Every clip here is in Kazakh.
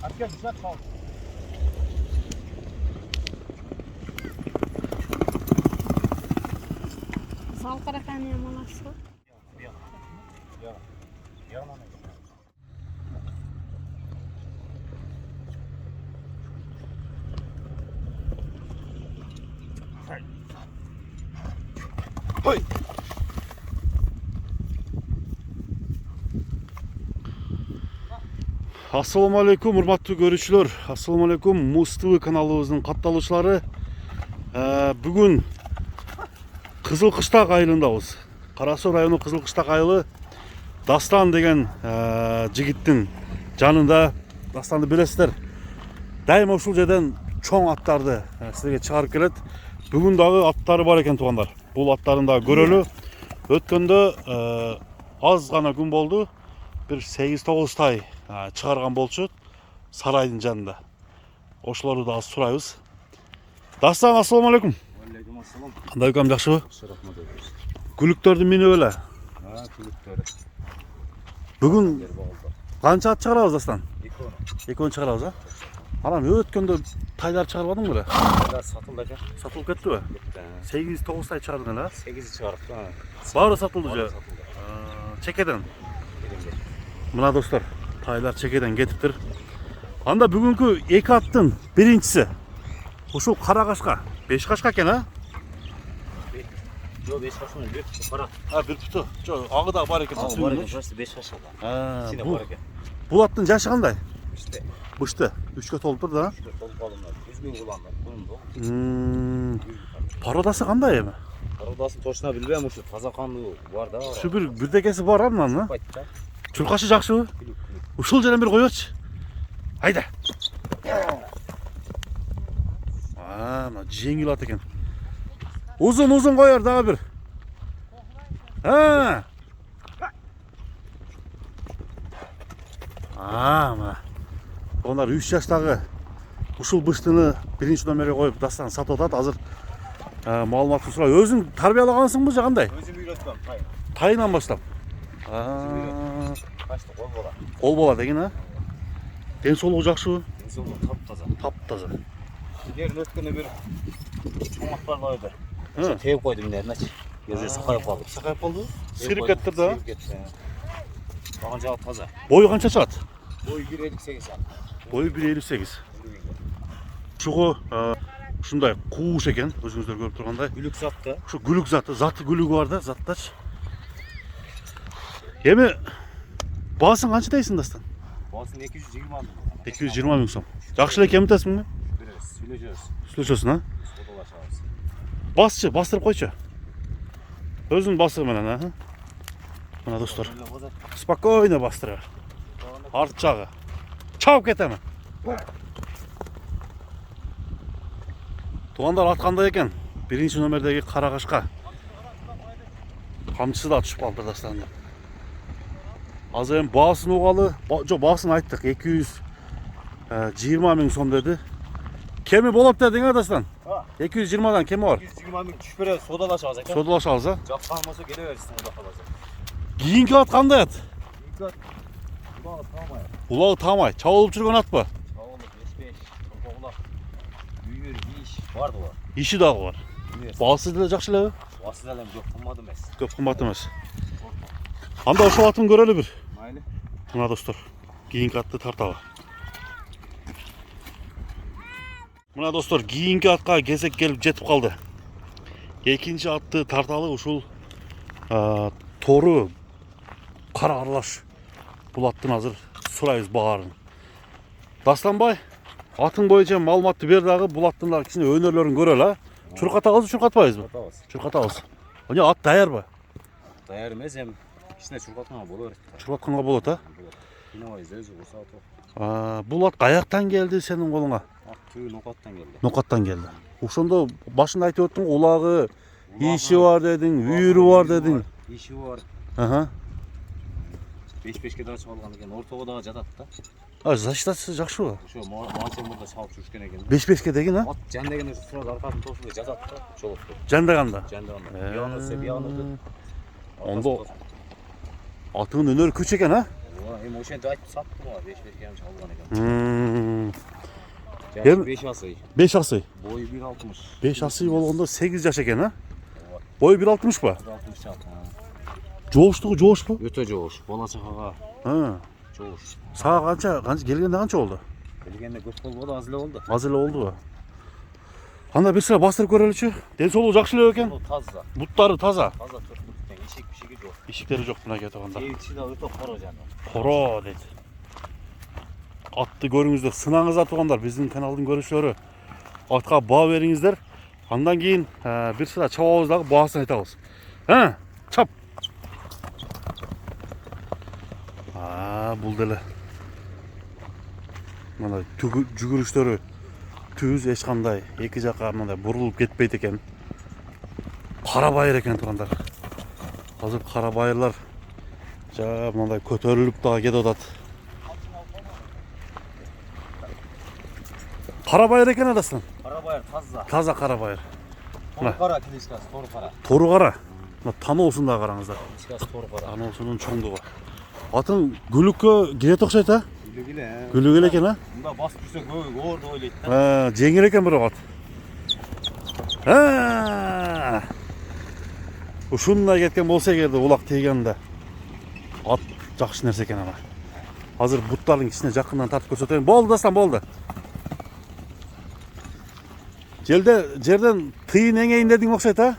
Herkes güzel kaldı. Salqarakan yamalaqsa. Hoy. Assalamu alaikum, урматтуу көрүүчүлөр. Assalamu alaikum, Muz TV каналыбыздын катталуучулары. Бүгүн Кызыл Кыштак айылындабыз. Кара Суу району Кызыл Кыштак айылы Дастан деген жигиттин жанында. Дастанды билесиздер. Дайыма ушул жерден чоң аттарды силерге чыгарып келет. Бүгүн дагы аттары бар экен туугандар. Бул аттарын да көрөлү. Өткөндө аз гана күн болду. Bir 8-9 tay çıkargan bolçu sarayın canında. Oşları da az surayız. Dastan, assalamu alaikum. Aleyküm assalam. Qanday ukam, жақшыбы? Rahmat eylesin. Gülüktörдү мени öyle. Ha, külüktörü. Бүгүн канча ат чыгарабыз Дастан? İkonu. Экөөнү чыгарабыз, а? Анан өткөндө тайлар чыгарбадың беле? Taylar satıldı ekan. Сатылып кеттиби? Bitti. 8-9 tay чыгардың эле, а? 8'i çağırıptı ha. Баары сатылды же? Satıldı. Чекеден. Elimde. Мына достор, тайлар чекеден кетиптир. Анда бүгүнкү эки аттын биринчиси ушул кара кашка, 5 кашка экен, а? Yo 5 kaşın bir tutu para. Бир путу. Жо, агы да бар экен. Al var ekan. Şurası 5 kaşın. İçinde var ekan. Бул аттын жашы кандай? İşte. Бышты. 3кө толуптур да. İşte dolu balımlar. 100 bin kullanlar. Bunun da. Пародасы кандай эми? Parodasını toşuna bilmem şu taza kanlı var da. Ушу бирдекеси бар а мынанын? Baytta. Чуркашы жакшыбы? Ушул жерден бир коечу. Айда. Мына жеңил ат экен. Узун коер дагы бир. Мына. Onlar 3 жаштагы ушул быштыны биринчи номерге коюп Дастан сатып атат. Азыр маалыматын сурай. Өзүң тарбиялагансыңбы же кандай? Özüm üretmem. Hayır. Тайынан баштап. Kaçtı kol bola. Кол бала деген, а? Ден соолугу жакшыбы? İnsanlar taptaza. Таптаза. Yerin ötkünü bir çoğunluklar vardı. Hı. Tev koydum ne aç. Gözü sakayıp kaldı. Сакайып калды? Сирип кетти да. Sirip gitti. Bana cevap taza. Бою канча чыгат? Boyu 1.58 saat. Бою 1.58. Ушуго ушундай кууш экен, өзүңүздөр көрүп тургандай. Gülük sattı. Ушу гүлүк заты гүлүгү бар да, заттачы. Эми баасың канча дейсиң Дастан? Boğazın 220 aldım. 220 миң сом. Жакшы эле кемитесиңби? Biraz süleceğiz. Сүйлөшөсүң, а? Odalaşarız. Басчы, бастырып койчу. Өзүң басыгы менен, а? Мына достор, Öyle bozar. спокойно бастыр. Арт жагы. Чабып кетеми. Туугандар ат кандай экен? Биринчи номердеги кара кашка. Камчысы да түшүп калды Дастанды. Азыр эми баасын угалы, жок баасын айттык. 220 миң сом деди. Кеми болот дедиң, а Дастан? Ha. 220дан кеми бар. 220 bin küpüre sodalaşarız. Содулашабыз, а? Caplanması geliverirsin oda kalacak. Кийинки ат кандай ат? Dikkat. Ulan tamam. Улагы таамай, чабылып жүргөн атпы? Sağoluk, 5-5, topoğlak, büyür, iş, vardı var. Иши дагы бар. Баасы деле жакшы элеби? Vasıl elem yok, bulmadı mes. Көп кымбат эмес. Анда ошол атын көрөлү бир. Maylı. Мына достор, кийинки атты тарталы. Мына достор, кийинки атка кезек келип жетип калды. Экинчи атты тарталы ушул тору кара аралаш. Бул аттын азыр сурайбыз баарын. Дастанбай, атың боюнча маалыматты бер дагы, бул аттын дагы кичине өнөрлөрүн көрөлү, а? Чуркатабызбы, чуркатпайбызбы? Atavaz. Чуркатабыз. Эмне ат даярбы? Dayar emez hem içine çurkatma bolur. Чуркатканга болот, а? Yine o izle özü olsa atı. Бул ат каяктан келди сенин колуңа? Ak tüyü nokattan geldi. Нокаттан келди. Ошондо башында айтып өттүң, улагы, иши бар дедиң, үйүрү бар дедиң. İşi var. Аха. 5-5'ke daha çalgan eken. Ortağı daha cadat da. Защитасы жакшыбы? Şu maaşın burada çalıp çüşken eken. 5-5ке деген, а? At cendegen şu sırada arkasını tosuluyor cadat da. Çoluktu. Жандаганда. Cendeganda. Bir yanırsa bir yanırdı. Ondo атыңын өнөрү күч экен, а? Hem o şeyde açıp sattım var. 5-5'ke hem çalgan eken. Hem- 5 asay. 5 asıy. Boyu 1.60. 5 asıy bolganda 8 yaş eken ha. Boyu 1.60 ba? 1.60 çat. Жоғыштығы жоғыш bu. Öte joğuş. Bola çakağa. Ha. Joğuş. Sağa kança gelgende kança oldu? Bilgende göt bolmadı az ele oldu. Az эле oldu ba. Анда bir sıra bastırıp göreliçi. Densolуğu жақсы эле екен. Bu taza. Буттары таза. Taza tört butten. Eşek bir şey yok. Ишиктери жок мына кетганда. Evçi de öte koro canım. Koro dedi. Atты көрүңүздөр, сынаңыздар тугандар, биздин каналдын көрүүчүлөрү. Атка баа бериңиздер. Андан кийин бир sıra чабабыз дагы баасын айтабыз. Ha? Çap. Бул деле. Мына жүгүрүштөрү түз эч кандай эки жака мындай бурулуп кетпейт экен. Кара байыр экен тугандар. Азыр кара байырлар мындай көтөрүлүп дагы кетип атат. Kara bayır eken adasın. Karabayır taza. Taza kara bayır. Toru kara kilişkası toru kara. Toru kara. Tanı olsun da karanızda. Kilişkası toru kara. Tanı olsunun çoğunluğu. Atın gülükü giret okşayt ha? Güle güle he. Gülük eken ha? Bunda bas düşsek orada öyle etti. Cengel eken bir at. Ушундай кеткен болса эгерде улак тийгенде ат жакшы нерсе экен ана. Азыр буттардын кичине жакындан тартып көрсөтөйүн. Болду дастан болду. Жерден тыйын эңейин дедиң окшойт а?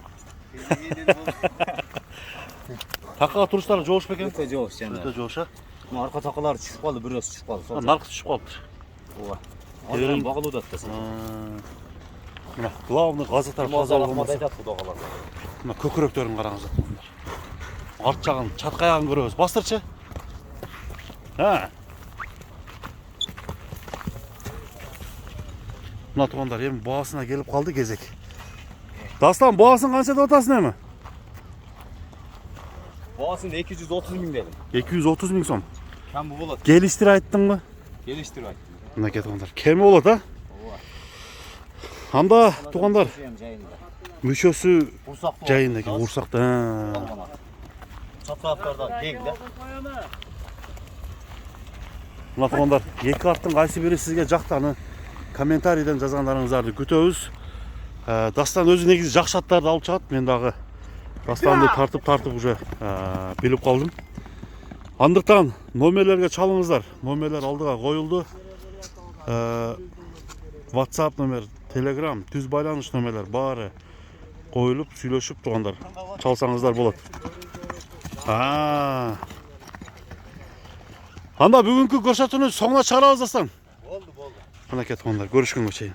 Такага туруштары жоош бекен? Öte joğuş canım. Өтө жоош а? Bu arka takılar düşüp kaldı, biraz düşüp kaldı. Sonra Наркы түшүп калыптыр. ova. Terim- Azdan bağlı da atasın. Мына главный газыктар таза Mazalak болгон болсо, madayda atı doğalar. мына көкүрөктөрүн караңыздар. Арт жагын, чатка аягын көрөбүз. Бастырчы. Мына туугандар, эми баасына келип калды кезек. Дастан, баасын канча деп атасың эми? Boğasında 230 bin dedim. 230 000 сом. Kem bu bulat. Geliştir айттыңбы? Geliştir ayt. Мына кеткандар. Кеми болот а? Анда туугандар, мүчөсү Bursaklı жайында экен, урсакта. Çatlaklardan keng de. Мына туугандар, эки аттын кайсы бири сизге жактаны комментарийден жазгандарыңыздарды күтөбүз. Дастан өзү негизи жакшы аттарды алып чыгат. Мен дагы Дастанды тартып уже билип калдым. Андыктан номерлерге чалыңыздар. Номерлер алдыга коюлду. WhatsApp номер, Telegram, түз байланыш номерлер баары коюлуп, сүйлөшүп туугандар. Чалсаңыздар болот. Анда бүгүнкү көрсөтүүнү соңуна чыгарабыз Дастан. Oldu. Мына кеткандар, көрүшкөнгө чейин.